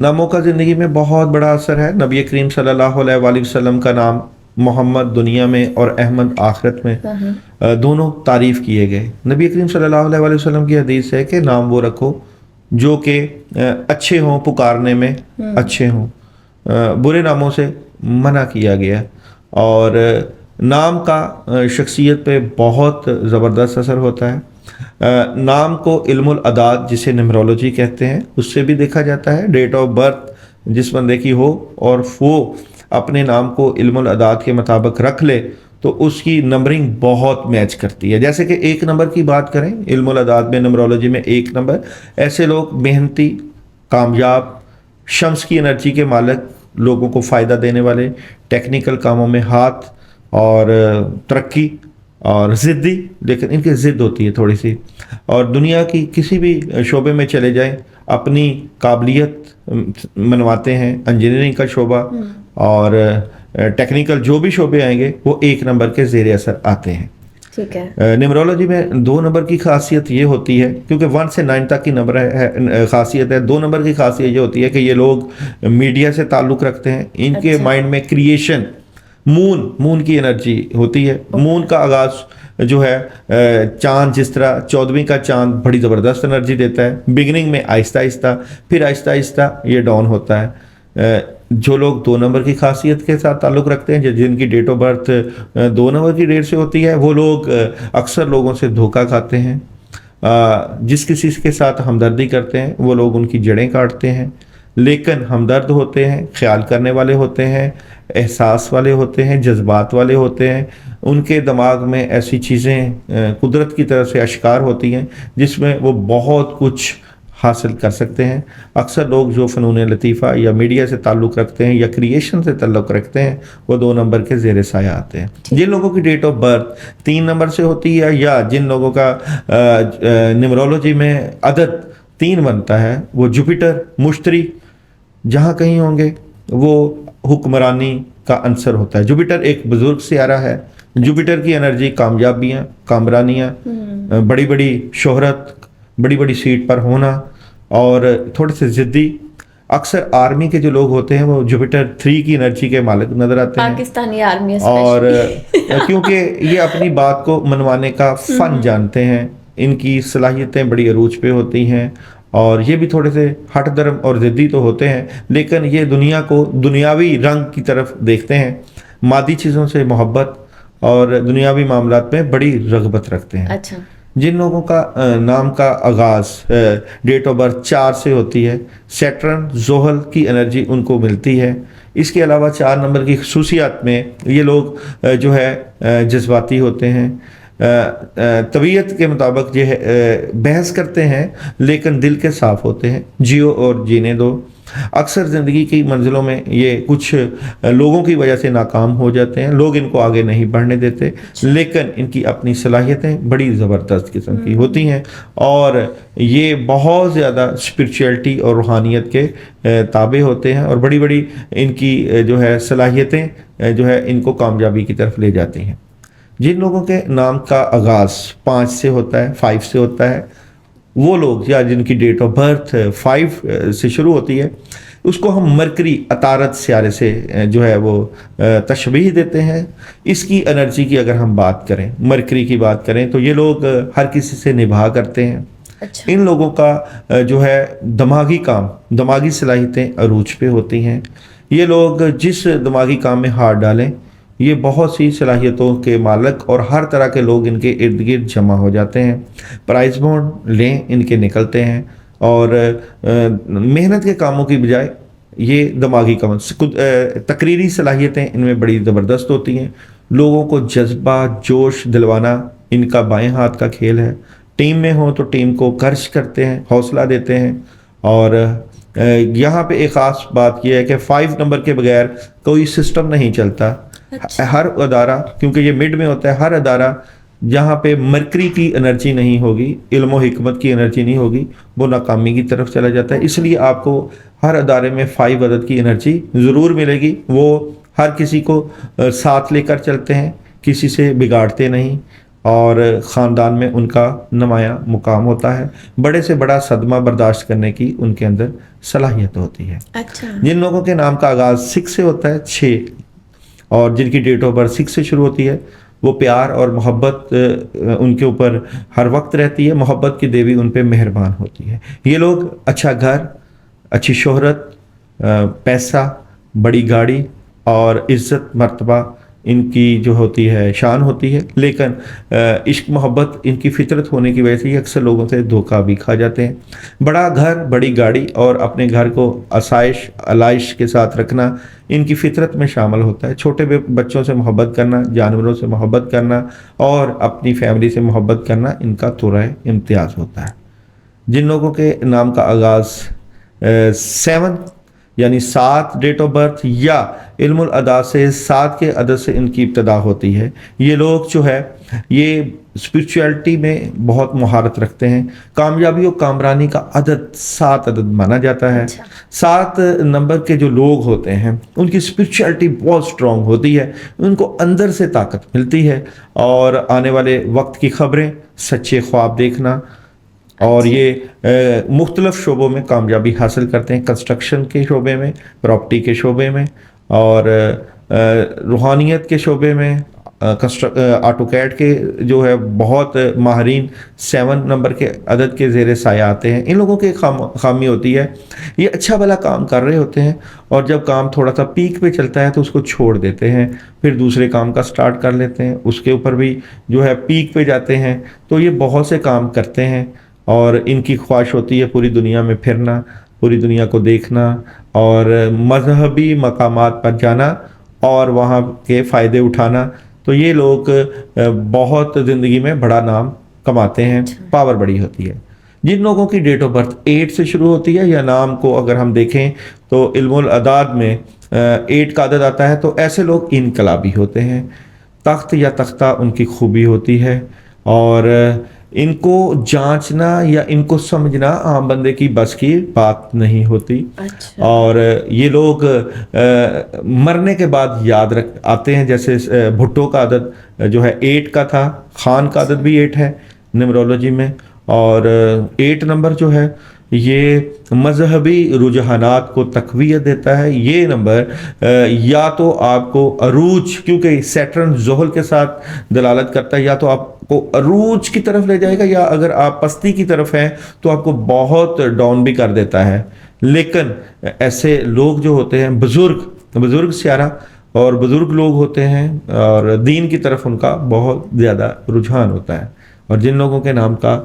ناموں کا زندگی میں بہت بڑا اثر ہے. نبی کریم صلی اللہ علیہ وآلہ وسلم کا نام محمد دنیا میں اور احمد آخرت میں دونوں تعریف کیے گئے. نبی کریم صلی اللہ علیہ وآلہ وسلم کی حدیث ہے کہ نام وہ رکھو جو کہ اچھے ہوں، پکارنے میں اچھے ہوں، برے ناموں سے منع کیا گیا. اور نام کا شخصیت پہ بہت زبردست اثر ہوتا ہے. نام کو علم العداد جسے نمرولوجی کہتے ہیں اس سے بھی دیکھا جاتا ہے. ڈیٹ آف برتھ جس بندے کی ہو اور وہ اپنے نام کو علم العداد کے مطابق رکھ لے تو اس کی نمبرنگ بہت میچ کرتی ہے. جیسے کہ 1 نمبر کی بات کریں علم العداد میں، نمرولوجی میں 1 نمبر، ایسے لوگ محنتی، کامیاب، شمس کی انرجی کے مالک، لوگوں کو فائدہ دینے والے، ٹیکنیکل کاموں میں ہاتھ اور ترقی اور ضدی، لیکن ان کی ضد ہوتی ہے تھوڑی سی، اور دنیا کی کسی بھی شعبے میں چلے جائیں اپنی قابلیت منواتے ہیں. انجینئرنگ کا شعبہ اور ٹیکنیکل جو بھی شعبے آئیں گے وہ 1 نمبر کے زیر اثر آتے ہیں. ٹھیک ہے. نمرولوجی میں 2 نمبر کی خاصیت یہ ہوتی ہے، کیونکہ 1 سے 9 تک کی نمبر خاصیت ہے. 2 نمبر کی خاصیت یہ ہوتی ہے کہ یہ لوگ میڈیا سے تعلق رکھتے ہیں. ان کے مائنڈ میں کریشن، مون کی انرجی ہوتی ہے. مون کا آغاز جو ہے چاند، جس طرح 14ویں کا چاند بڑی زبردست انرجی دیتا ہے. بگننگ میں آہستہ آہستہ، پھر آہستہ آہستہ یہ ڈاؤن ہوتا ہے. جو لوگ 2 نمبر کی خاصیت کے ساتھ تعلق رکھتے ہیں، جن کی ڈیٹ آف برتھ 2 نمبر کی ڈیٹ سے ہوتی ہے، وہ لوگ اکثر لوگوں سے دھوکہ کھاتے ہیں. جس کسی کے ساتھ ہمدردی کرتے ہیں وہ لوگ ان کی جڑیں کاٹتے ہیں. لیکن ہمدرد ہوتے ہیں، خیال کرنے والے ہوتے ہیں، احساس والے ہوتے ہیں، جذبات والے ہوتے ہیں. ان کے دماغ میں ایسی چیزیں قدرت کی طرف سے اشکار ہوتی ہیں جس میں وہ بہت کچھ حاصل کر سکتے ہیں. اکثر لوگ جو فنون لطیفہ یا میڈیا سے تعلق رکھتے ہیں یا کریشن سے تعلق رکھتے ہیں وہ 2 نمبر کے زیر سایہ آتے ہیں. جن لوگوں کی ڈیٹ آف برتھ 3 نمبر سے ہوتی ہے یا جن لوگوں کا نمرولوجی میں عدد 3 بنتا ہے، وہ جوپیٹر، مشتری جہاں کہیں ہوں گے وہ حکمرانی کا عنصر ہوتا ہے. جوپیٹر ایک بزرگ سیارہ ہے. جوپیٹر کی انرجی کامیابیاں، کامرانیاں، بڑی بڑی شہرت، بڑی بڑی سیٹ پر ہونا اور تھوڑے سے ضدی. اکثر آرمی کے جو لوگ ہوتے ہیں وہ جوپیٹر 3 کی انرجی کے مالک نظر آتے ہیں، پاکستانی آرمی اور کیونکہ یہ اپنی بات کو منوانے کا فن جانتے ہیں. ان کی صلاحیتیں بڑی عروج پہ ہوتی ہیں اور یہ بھی تھوڑے سے ہٹ درم اور ضدی تو ہوتے ہیں، لیکن یہ دنیا کو دنیاوی رنگ کی طرف دیکھتے ہیں. مادی چیزوں سے محبت اور دنیاوی معاملات میں بڑی رغبت رکھتے ہیں. اچھا. جن لوگوں کا نام کا آغاز ڈیٹ آف برتھ 4 سے ہوتی ہے، سیٹرن، زحل کی انرجی ان کو ملتی ہے. اس کے علاوہ 4 نمبر کی خصوصیات میں یہ لوگ جو ہے جذباتی ہوتے ہیں، طبیعت کے مطابق یہ بحث کرتے ہیں لیکن دل کے صاف ہوتے ہیں. جیو اور جینے دو. اکثر زندگی کی منزلوں میں یہ کچھ لوگوں کی وجہ سے ناکام ہو جاتے ہیں، لوگ ان کو آگے نہیں بڑھنے دیتے، لیکن ان کی اپنی صلاحیتیں بڑی زبردست قسم کی ہوتی ہیں اور یہ بہت زیادہ اسپرچویلٹی اور روحانیت کے تابع ہوتے ہیں اور بڑی بڑی ان کی جو ہے صلاحیتیں جو ہے ان کو کامیابی کی طرف لے جاتی ہیں. جن لوگوں کے نام کا آغاز 5 سے ہوتا ہے، 5 سے ہوتا ہے، وہ لوگ یا جن کی ڈیٹ آف برتھ 5 سے شروع ہوتی ہے، اس کو ہم مرکری عطارد سیارے سے جو ہے وہ تشبیہ دیتے ہیں. اس کی انرجی کی اگر ہم بات کریں، مرکری کی بات کریں، تو یہ لوگ ہر کسی سے نبھا کرتے ہیں. ان لوگوں کا جو ہے دماغی کام، دماغی صلاحیتیں عروج پہ ہوتی ہیں. یہ لوگ جس دماغی کام میں ہاتھ ڈالیں یہ بہت سی صلاحیتوں کے مالک اور ہر طرح کے لوگ ان کے ارد گرد جمع ہو جاتے ہیں. پرائز بانڈ لیں ان کے نکلتے ہیں اور محنت کے کاموں کی بجائے یہ دماغی کام، تقریری صلاحیتیں ان میں بڑی زبردست ہوتی ہیں. لوگوں کو جذبہ، جوش دلوانا ان کا بائیں ہاتھ کا کھیل ہے. ٹیم میں ہوں تو ٹیم کو کرش کرتے ہیں، حوصلہ دیتے ہیں. اور یہاں پہ ایک خاص بات یہ ہے کہ 5 نمبر کے بغیر کوئی سسٹم نہیں چلتا. ہر ادارہ، کیونکہ یہ مڈ میں ہوتا ہے، ہر ادارہ جہاں پہ مرکری کی انرجی نہیں ہوگی، علم و حکمت کی انرجی نہیں ہوگی، وہ ناکامی کی طرف چلا جاتا ہے. اس لیے آپ کو ہر ادارے میں 5 عدد کی انرجی ضرور ملے گی. وہ ہر کسی کو ساتھ لے کر چلتے ہیں، کسی سے بگاڑتے نہیں اور خاندان میں ان کا نمایاں مقام ہوتا ہے. بڑے سے بڑا صدمہ برداشت کرنے کی ان کے اندر صلاحیت ہوتی ہے. اچھا. جن لوگوں کے نام کا آغاز 6 سے ہوتا ہے 6 اور جن کی ڈیٹ آف برتھ 6 سے شروع ہوتی ہے وہ پیار اور محبت ان کے اوپر ہر وقت رہتی ہے. محبت کی دیوی ان پہ مہربان ہوتی ہے. یہ لوگ اچھا گھر، اچھی شہرت، پیسہ، بڑی گاڑی اور عزت مرتبہ ان کی جو ہوتی ہے شان ہوتی ہے. لیکن عشق محبت ان کی فطرت ہونے کی وجہ سے یہ اکثر لوگوں سے دھوکہ بھی کھا جاتے ہیں. بڑا گھر، بڑی گاڑی اور اپنے گھر کو آسائش علائش کے ساتھ رکھنا ان کی فطرت میں شامل ہوتا ہے. چھوٹے بچوں سے محبت کرنا، جانوروں سے محبت کرنا اور اپنی فیملی سے محبت کرنا ان کا تورہ امتیاز ہوتا ہے. جن لوگوں کے نام کا آغاز 7 یعنی 7 ڈیٹ آف برتھ یا علم الادا سے 7 کے عدد سے ان کی ابتدا ہوتی ہے، یہ لوگ جو ہے یہ اسپرچویلٹی میں بہت مہارت رکھتے ہیں. کامیابی اور کامرانی کا عدد 7 عدد مانا جاتا ہے. 7 نمبر کے جو لوگ ہوتے ہیں ان کی اسپرچویلٹی بہت اسٹرانگ ہوتی ہے، ان کو اندر سے طاقت ملتی ہے اور آنے والے وقت کی خبریں، سچے خواب دیکھنا اور یہ مختلف شعبوں میں کامیابی حاصل کرتے ہیں. کنسٹرکشن کے شعبے میں، پراپرٹی کے شعبے میں اور روحانیت کے شعبے میں، آٹو کیڈ کے جو ہے بہت ماہرین 7 نمبر کے عدد کے زیر سایہ آتے ہیں. ان لوگوں کی خامی ہوتی ہے یہ اچھا بھلا کام کر رہے ہوتے ہیں اور جب کام تھوڑا سا پیک پہ چلتا ہے تو اس کو چھوڑ دیتے ہیں، پھر دوسرے کام کا سٹارٹ کر لیتے ہیں، اس کے اوپر بھی جو ہے پیک پہ جاتے ہیں. تو یہ بہت سے کام کرتے ہیں اور ان کی خواہش ہوتی ہے پوری دنیا میں پھرنا، پوری دنیا کو دیکھنا اور مذہبی مقامات پر جانا اور وہاں کے فائدے اٹھانا. تو یہ لوگ بہت زندگی میں بڑا نام کماتے ہیں، پاور بڑی ہوتی ہے. جن لوگوں کی ڈیٹ آف برتھ 8 سے شروع ہوتی ہے یا نام کو اگر ہم دیکھیں تو علم الاعداد میں 8 کا عدد آتا ہے تو ایسے لوگ انقلابی ہوتے ہیں. تخت یا تختہ ان کی خوبی ہوتی ہے اور ان کو جانچنا یا ان کو سمجھنا عام بندے کی بس کی بات نہیں ہوتی. اور یہ لوگ مرنے کے بعد یاد آتے ہیں. جیسے بھٹو کا عدد جو ہے 8 کا تھا، خان کا عدد بھی 8 ہے نمرولوجی میں، اور 8 نمبر جو ہے یہ مذہبی رجحانات کو تقویت دیتا ہے. یہ نمبر یا تو آپ کو عروج، کیونکہ سیٹرن زحل کے ساتھ دلالت کرتا ہے، یا تو آپ کو عروج کی طرف لے جائے گا یا اگر آپ پستی کی طرف ہیں تو آپ کو بہت ڈاؤن بھی کر دیتا ہے. لیکن ایسے لوگ جو ہوتے ہیں بزرگ سیارہ اور بزرگ لوگ ہوتے ہیں اور دین کی طرف ان کا بہت زیادہ رجحان ہوتا ہے. اور جن لوگوں کے نام کا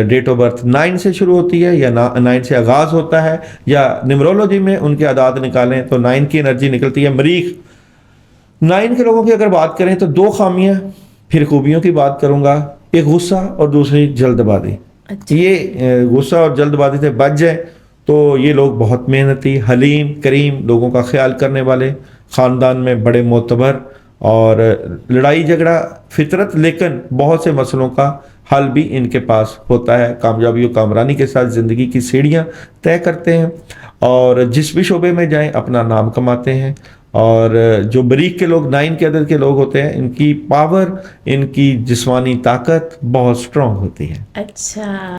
ڈیٹ آف برتھ 9 سے شروع ہوتی ہے یا 9 سے آغاز ہوتا ہے یا نمرولوجی میں ان کے اعداد نکالیں تو 9 کی انرجی نکلتی ہے. مریخ 9 کے لوگوں کی اگر بات کریں تو 2 خامیاں، پھر خوبیوں کی بات کروں گا، ایک غصہ اور دوسری جلد بازی. یہ غصہ اور جلد بازی سے بچ جائے تو یہ لوگ بہت محنتی، حلیم، کریم، لوگوں کا خیال کرنے والے، خاندان میں بڑے معتبر اور لڑائی جھگڑا فطرت، لیکن بہت سے مسئلوں کا حل بھی ان کے پاس ہوتا ہے. کامیابی و کامرانی کے ساتھ زندگی کی سیڑھیاں طے کرتے ہیں اور جس بھی شعبے میں جائیں اپنا نام کماتے ہیں. اور جو مریخ کے لوگ 9 کے عدد کے لوگ ہوتے ہیں ان کی پاور، ان کی جسمانی طاقت بہت سٹرونگ ہوتی ہے. اچھا.